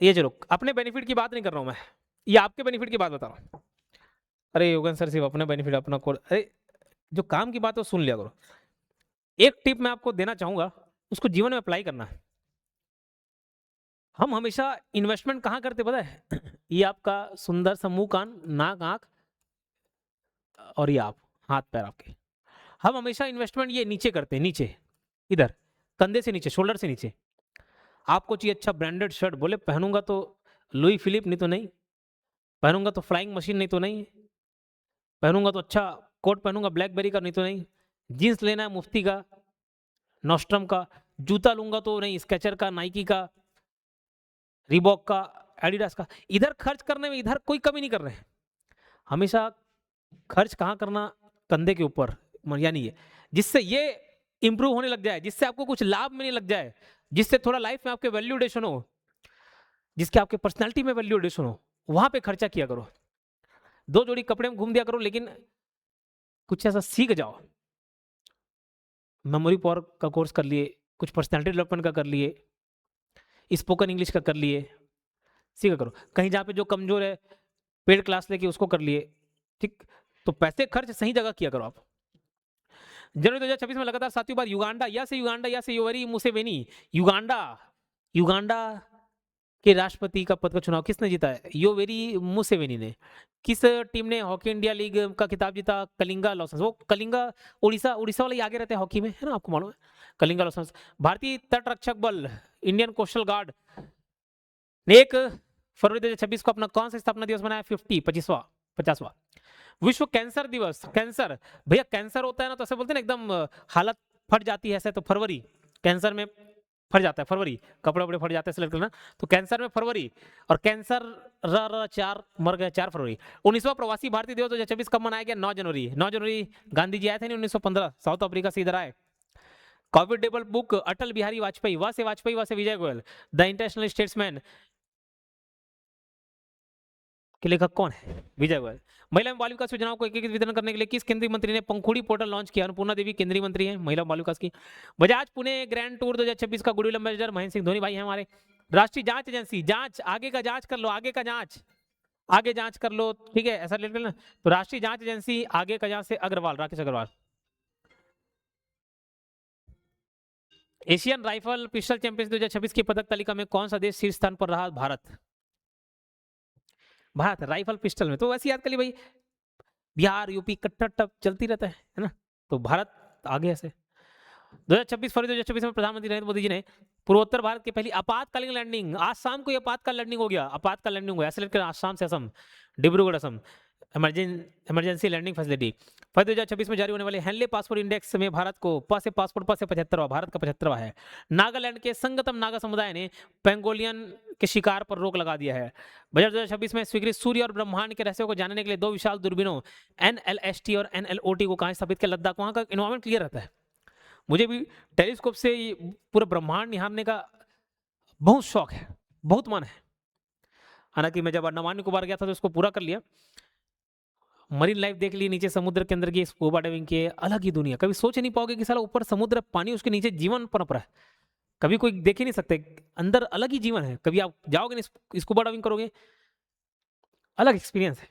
ये चलो अपने बेनिफिट की बात नहीं कर रहा हूं मैं, ये आपके बेनिफिट की बात बता रहा हूं। अरे योगन सर सिर्फ अपना बेनिफिट अपना कोड, अरे जो काम की बात है सुन लिया करो। एक टिप मैं आपको देना चाहूंगा, उसको जीवन में अप्लाई करना है। हम हमेशा इन्वेस्टमेंट कहाँ करते पता है? ये आपका सुंदर सा मुंह, कान, नाक, आंख और ये आप हाथ पैर आपके, हम हमेशा इन्वेस्टमेंट ये नीचे करते हैं, नीचे इधर कंधे से नीचे, शोल्डर से नीचे। आपको चाहिए अच्छा ब्रांडेड शर्ट, बोले पहनूंगा तो लुई फिलिप, नहीं तो नहीं पहनूंगा, तो फ्लाइंग मशीन, नहीं तो नहीं पहनूंगा, तो अच्छा कोट पहनूंगा ब्लैकबेरी का, नहीं तो नहीं। जीन्स लेना है मुफ्ती का, नॉस्ट्रम का। जूता लूंगा तो नहीं स्केचर का, नाइकी का, रिबॉक का, एडिडास का। इधर खर्च करने में इधर कोई कमी नहीं कर रहे हैं, हमेशा खर्च कहाँ करना? कंधे के ऊपर, यानी ये जिससे ये इंप्रूव होने लग जाए, जिससे आपको कुछ लाभ मिलने लग जाए, जिससे थोड़ा लाइफ में आपके वैल्यूडेशन हो, जिसके आपके पर्सनालिटी में वैल्यूडेशन हो, वहां पे खर्चा किया करो। 2 जोड़ी कपड़े में घूम दिया करो, लेकिन कुछ ऐसा सीख जाओ, मेमोरी पावर का कोर्स कर लिए, कुछ पर्सनालिटी डेवलपमेंट का कर लिए, स्पोकन इंग्लिश का कर लिए, सीखा करो। कहीं जहाँ पे जो कमजोर है पेड क्लास लेके उसको कर लिए ठीक। तो पैसे खर्च सही जगह किया करो आप। जनवरी 2026 में लगातार 7वीं बार युगांडा या से योवेरी मुसेवेनी, युगांडा के राष्ट्रपति का पद का चुनाव किसने जीता है? योवेरी मुसेवेनी ने। किस टीम ने हॉकी इंडिया लीग का खिताब जीता? कलिंगा लॉसन्स। वो कलिंगा उड़ीसा वाले ही आगे रहते हैं हॉकी में, है ना, आपको मालूम है, कलिंगा लॉसन्स। भारतीय तट रक्षक बल इंडियन कोस्टल गार्ड ने 1 फरवरी 2026 को अपना कौन सा स्थापना दिवस मनाया? 50वां। विश्व कैंसर दिवस। कैंसर भैया, कैंसर होता है ना तो ऐसे बोलते हैं ना एकदम हालत फट जाती है ऐसे, तो फरवरी कैंसर में फट जाता है, फरवरी, कपड़े वपड़े फट जाते हैं सेलेक्ट करना। तो कैंसर में फरवरी, और कैंसर चार मर गए 4 फरवरी। 19वां प्रवासी भारतीय दिवस 2024 कब मनाया गया? 9 जनवरी। 9 जनवरी गांधी जी आए थे नहीं 1915 साउथ अफ्रीका से इधर आए। Coffee table book Atal Bihari Vajpayee, Vajpayee व से विजय गोयल। द इंटरनेशनल स्टेट्समैन के लेखक कौन है? विजय गोयल। महिला एवं बाल विकास योजनाओं को एकीकृत वितरण करने के लिए किस केंद्रीय मंत्री ने पंखुड़ी पोर्टल लॉन्च किया? अन्नपूर्णा देवी केंद्रीय मंत्री हैं महिला बाल विकास की। बजाज पुणे ग्रैंड टूर 2026 का गुडविल एम्बेसडर महेंद्र सिंह धोनी भाई हैं हमारे। राष्ट्रीय जांच एजेंसी, जांच आगे का जांच कर लो, आगे का जांच, आगे जांच कर लो, ठीक है, ऐसा ले लेना। तो राष्ट्रीय जांच एजेंसी आगे का जांच से Agrawal, Rakesh Agrawal. Asian rifle pistol championship 2026 की पदक तालिका में कौन सा देश शीर्ष स्थान पर रहा? भारत। भारत राइफल पिस्टल में तो वैसे याद कर ली भाई, बिहार यूपी कट्टर चलती रहता है ना, तो भारत आगे ऐसे। 2026 फरवरी 2026 में प्रधानमंत्री नरेंद्र मोदी जी ने पूर्वोत्तर भारत की पहली आपातकालीन लैंडिंग, आज शाम को ये आपातकाल लैंडिंग हो गया, आपातकाल लैंडिंग हुआ, ऐसे लेकर आसाम से Assam, Dibrugarh Assam, emergency landing facility. फरवरी 2026 में जारी होने वाले हेनले पासपोर्ट इंडेक्स में भारत को प से पासपोर्ट प से 75वां, भारत का 75वां है। नागालैंड के संगतम नागा समुदाय ने पेंगोलियन के शिकार पर रोक लगा दिया है। बजट 2026 में स्वीकृत सूर्य और ब्रह्मांड के रहस्यों को जानने के लिए 2 विशाल दूरबीनों NLST और NLOT को कहां स्थापित किया? लद्दाख। वहां का एनवायरमेंट क्लियर रहता है। मुझे भी टेलीस्कोप से पूरा ब्रह्मांड निहारने का बहुत शौक है, बहुत मन है। हालांकि मैं जब अंडमान निकोबार गया था तो इसको पूरा कर लिया, मरीन लाइफ देख ली, नीचे समुद्र के अंदर की स्कूबा डाइविंग की, अलग ही दुनिया। कभी सोच नहीं पाओगे कि साला ऊपर समुद्र पानी, उसके नीचे जीवन पनप रहा है, कभी कोई देख ही नहीं सकते, अंदर अलग ही जीवन है। कभी आप जाओगे नहीं, स्कूबा डाइविंग करोगे, अलग एक्सपीरियंस है।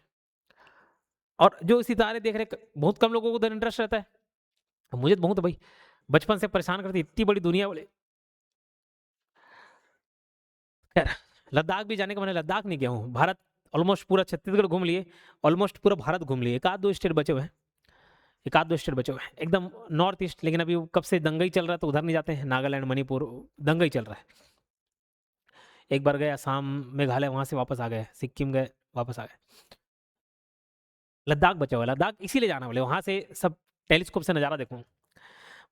और जो सितारे देख रहे, बहुत कम लोगों को उधर इंटरेस्ट रहता है, मुझे तो बहुत भाई, बचपन से परेशान करती इतनी बड़ी दुनिया बोले। खैर, लद्दाख भी जाने का, मैंने लद्दाख नहीं गया हूँ। भारत ऑलमोस्ट पूरा छत्तीसगढ़ घूम लिए, ऑलमोस्ट पूरा भारत घूम लिए, एक आध दो स्टेट बचे हुए हैं, एक आध दो स्टेट बचे हुए हैं एकदम नॉर्थ ईस्ट। लेकिन अभी कब से दंगा ही चल रहा है तो उधर नहीं जाते हैं, नागालैंड मणिपुर दंगा ही चल रहा है। एक बार गए असम मेघालय, वहां से वापस आ गए, सिक्किम गए वापस आ गए। लद्दाख बचा हुआ, लद्दाख इसीलिए जाना बोले, वहां से सब टेलीस्कोप से नजारा देखूं।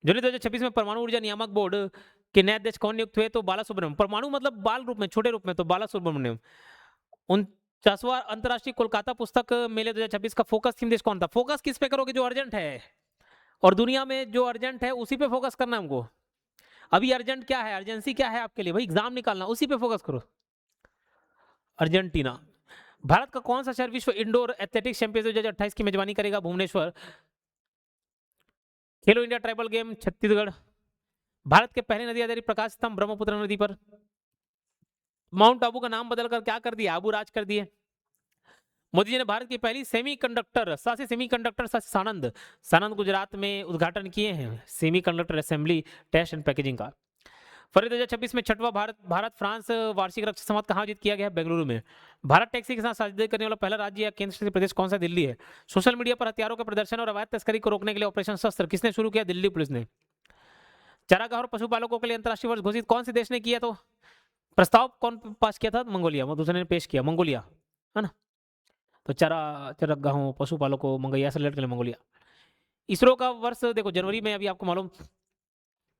जनवरी 2026 में परमाणु ऊर्जा नियामक बोर्ड के नए अध्यक्ष कौन नियुक्त हुए? तो बाला सुब्रमण्यम। परमाणु मतलब बाल रूप में, छोटे रूप में, तो बाला सुब्रमण्यम। 49वां अंतर्राष्ट्रीय कोलकाता पुस्तक मेले 2026 का फोकस थीम देश कौन था? फोकस किस पे करोगे? जो अर्जेंट है, और दुनिया में जो अर्जेंट है उसी पे फोकस करना है हमको। अभी अर्जेंट क्या है, अर्जेंसी क्या है आपके लिए भाई? एग्जाम निकालना, उसी पे फोकस करो। अर्जेंटीना। भारत का कौन सा शहर विश्व इंडोर एथलेटिक्स चैंपियनशिप 2028 की मेजबानी करेगा? भुवनेश्वर। खेलो India tribal game Chhattisgarh. Bharat के पहले नदी आधारित प्रकाश स्तंभ ब्रह्मपुत्र नदी पर। माउंट आबू का नाम बदलकर क्या कर दिया? आबू राज कर दिए। मोदी जी ने भारत की पहली सेमीकंडक्टर सानंद सानंद गुजरात में उद्घाटन किए हैं, semiconductor assembly test and packaging का। फरवरी 2026 में छठवां भारत फ्रांस वार्षिक रक्षा संवाद कहां आयोजित किया गया? बेंगलुरु में। भारत टैक्सी के साथ साझेदारी करने वाला पहला राज्य या केंद्र शासित प्रदेश कौन सा? दिल्ली है। सोशल मीडिया पर हथियारों के प्रदर्शन और अवैध तस्करी को रोकने के लिए ऑपरेशन शस्त्र किसने शुरू किया? दिल्ली पुलिस ने। चारागाह और पशुपालकों के लिए अंतर्राष्ट्रीय वर्ष घोषित कौन से देश ने किया? तो प्रस्ताव कौन पास किया था? मंगोलिया, दूसरे ने पेश किया, मंगोलिया, है ना। तो चरागाहों, पशुपालकों, मंगोलिया से रिलेट कर मंगोलिया। इसरो का वर्ष देखो, जनवरी में अभी आपको मालूम,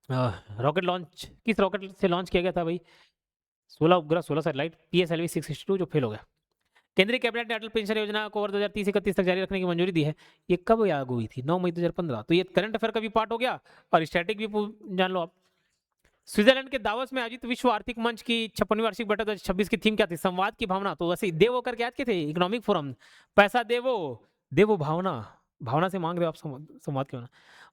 रॉकेट लॉन्च किस रॉकेट से लॉन्च किया गया था भाई? 16 उपग्रह, 16 सैटेलाइट, PSLV 662 जो फेल हो गया। केंद्रीय कैबिनेट ने अटल पेंशन योजना को वर्ष 2030-31 तक जारी रखने की मंजूरी दी है। ये कब लागू हुई थी? 9 मई 2015। तो ये करंट अफेयर का भी पार्ट हो गया और स्टैटिक भी जान लो आप। स्विट्जरलैंड के दावोस में आयोजित विश्व आर्थिक मंच की 56वीं वार्षिक बैठक 2026 की थीम क्या थी? संवाद की भावना। तो वैसे देवो करके याद के थे, इकोनॉमिक फोरम, पैसा देवो, देवो भावना, भावना से मांग रहे हो आप संवाद क्यों ना।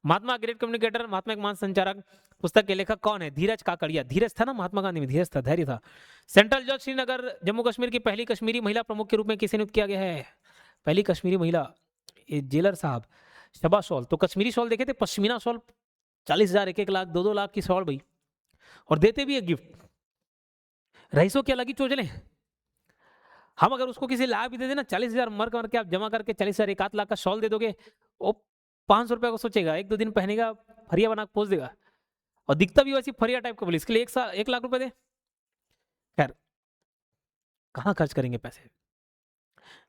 महात्मा ग्रेट कम्युनिकेटर, महात्मा एक मान संचारक पुस्तक के लेखक कौन है? धीरज काकड़िया। धीरज था ना महात्मा गांधी में, धीरज था, धैर्य था। सेंट्रल जज श्रीनगर जम्मू कश्मीर की पहली कश्मीरी महिला प्रमुख के रूप में किसे नियुक्त किया गया है? पहली कश्मीरी महिला, जेलर साहब, शबा शॉल। तो कश्मीरी शॉल देखे थे, पश्मीना शॉल 40,000, 1-1 लाख, 2-2 लाख की शॉल भाई, और देते भी है गिफ्ट। रईसों की अलग ही चोचले। हम अगर उसको किसी लाख भी दे देना, 40,000 मर के आप जमा करके 40,000, 1-8 लाख का शॉल दे दोगे, वो 500 रुपये को सोचेगा, 1-2 दिन पहनेगा, फरिया बना के पोस देगा, और दिखता भी वैसी फरिया टाइप का। बोले इसके लिए 1 लाख रुपए दे। खैर, कहाँ खर्च करेंगे पैसे।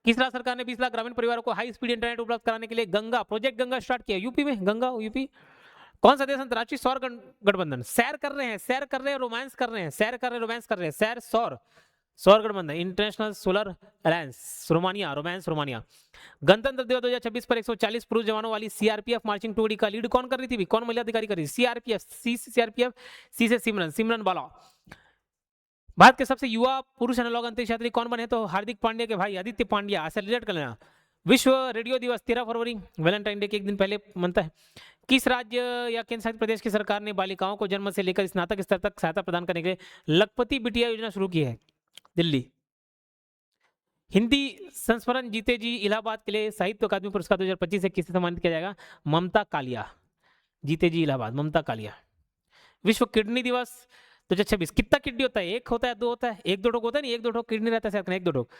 किस राज्य सरकार ने 20 लाख ग्रामीण परिवारों को हाई स्पीड इंटरनेट उपलब्ध कराने के लिए गंगा प्रोजेक्ट गंगा स्टार्ट किया? यूपी में, गंगा यूपी। कौन सा देश अंतर्राष्ट्रीय सौर गठबंधन? सैर कर रहे हैं, सैर कर रहे हैं, रोमांस कर रहे हैं, सैर कर रहे हैं, रोमांस कर रहे हैं, सैर सौर सौर गठबंधन, international solar alliance, Romania, romance Romania. गणतंत्र दिवस 2026 पर 140 पुरुष जवानों वाली सीआरपीएफ मार्चिंग टुकड़ी का लीड कौन कर रही थी? कौन महिला अधिकारी कर रही? सीआरपीएफ, सी सीआरपीएफ, सी से सिमरन, सिमरन बाला। भारत के सबसे युवा पुरुष एनालॉग अंतरिक्ष यात्री कौन बने? तो हार्दिक पांड्या के भाई आदित्य पांड्या। ऐसे रिलेट कर लेना। विश्व रेडियो दिवस 13 फरवरी, वैलेंटाइन डे के एक दिन पहले मनता है। किस राज्य या केंद्र शासित प्रदेश की सरकार ने बालिकाओं को जन्म से लेकर स्नातक स्तर तक सहायता प्रदान करने के लिए लखपति बिटिया योजना शुरू की है? दिल्ली। हिंदी संस्मरण जीते जी इलाहाबाद के लिए साहित्य अकादमी पुरस्कार 2025 से किसे सम्मानित किया जाएगा? ममता कालिया। जीते जी इलाहाबाद, ममता कालिया। विश्व किडनी दिवस 2026, कितना किडनी होता है? एक होता है, दो होता है? एक दो ठोक होता है, नहीं एक दो ठोक किडनी रहता है, एक दो ठोक।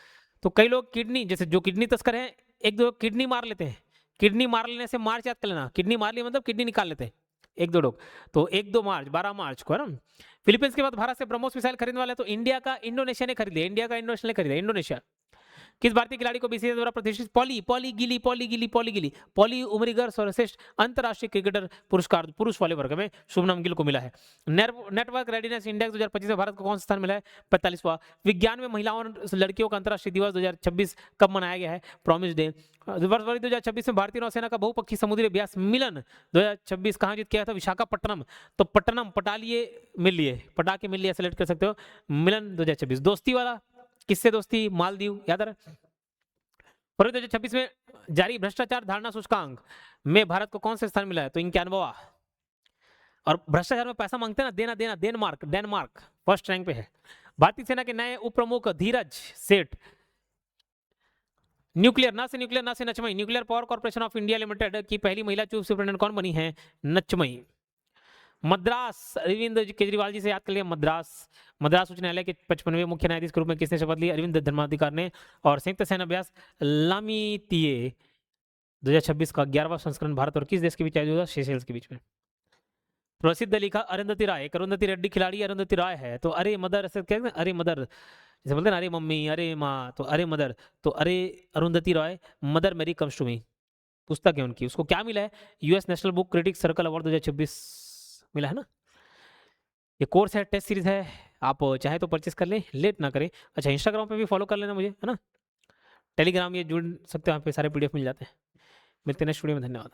तो कई लोग किडनी, जैसे जो किडनी तस्कर हैं, एक दो किडनी मार लेते हैं। किडनी मार लेने से मार्च याद कर लेना, किडनी मार लिया मतलब किडनी निकाल लेते हैं, एक दो लोग। तो 1-2 मार्च, 12 मार्च को है ना। फिलीपींस के बाद भारत से ब्रह्मोस मिसाइल खरीदने वाले तो इंडिया का इंडोनेशिया ने खरीदे, इंडिया का इंडोनेशिया ने खरीदे, इंडोनेशिया। किस भारतीय खिलाड़ी को बीसीसीआई द्वारा प्रतिष्ठित पॉली उमरीगर सर्वश्रेष्ठ अंतरराष्ट्रीय क्रिकेटर पुरस्कार पुरुष वाले वर्ग में शुभमन गिल को मिला है? नेटवर्क रेडीनेस इंडेक्स 2025 में भारत को कौन सा स्थान मिला है? 45वां। विज्ञान में महिलाओं और लड़कियों का अंतरराष्ट्रीय दिवस 2026 कब मनाया गया है? Promise day. फरवरी 2026 में भारतीय नौसेना का बहुपक्षीय समुद्री अभ्यास मिलन 2026 कहाँ जीत किया था? विशाखापट्टनम। तो पट्टनम पटा लिए, मिल लिए, पटा के मिल लिए, सेलेक्ट कर सकते हो। मिलन 2026। दोस्ती वाला, किससे दोस्ती? मालदीव, याद है। फरवरी 2026 में जारी भ्रष्टाचार धारणा सूचकांक में भारत को कौन सा स्थान मिला है? तो 91वां। और भ्रष्टाचार में पैसा मांगते हैं ना, देना देना, डेनमार्क फर्स्ट रैंक पे है। भारतीय सेना के नए उप प्रमुख धीरज सेठ। न्यूक्लियर ना से नचमई, nuclear power corporation of India limited की पहली महिला चीफ सुपरिटेंडेंट कौन बनी है? नचमई। मद्रास, अरविंद केजरीवाल जी से याद कर लिया। मद्रास उच्च न्यायालय के 55वें मुख्य न्यायाधीश के रूप में किसने शपथ ली? अरविंद धर्माधिकार ने। और संयुक्त सेना अभ्यास लामितीये 2026 का 11वां संस्करण भारत और किस देश के बीच आयोजित हुआ? सेशेल्स के बीच में। प्रसिद्ध लेखा अरुंधति राय, अरुंधति रेड्डी खिलाड़ी अरुंधति राय है। तो अरे मदर ऐसे कहते हैं, अरे मदर जैसे बोलते हैं ना, अरे मम्मी, अरे माँ, तो अरे मदर, तो अरे अरुंधति राय, मदर मेरी कम्स टू मी, पुस्तक है उनकी। उसको क्या मिला है? US national book critic circle award 2026 मिला है ना। ये कोर्स है, टेस्ट सीरीज है, आप चाहे तो परचेस कर लें, लेट ना करें। अच्छा, इंस्टाग्राम पे भी फॉलो कर लेना मुझे, है ना। टेलीग्राम ये जुड़ सकते हो, यहाँ पे सारे पीडीएफ मिल जाते हैं। मिलते हैं नेक्स्ट वीडियो में, धन्यवाद।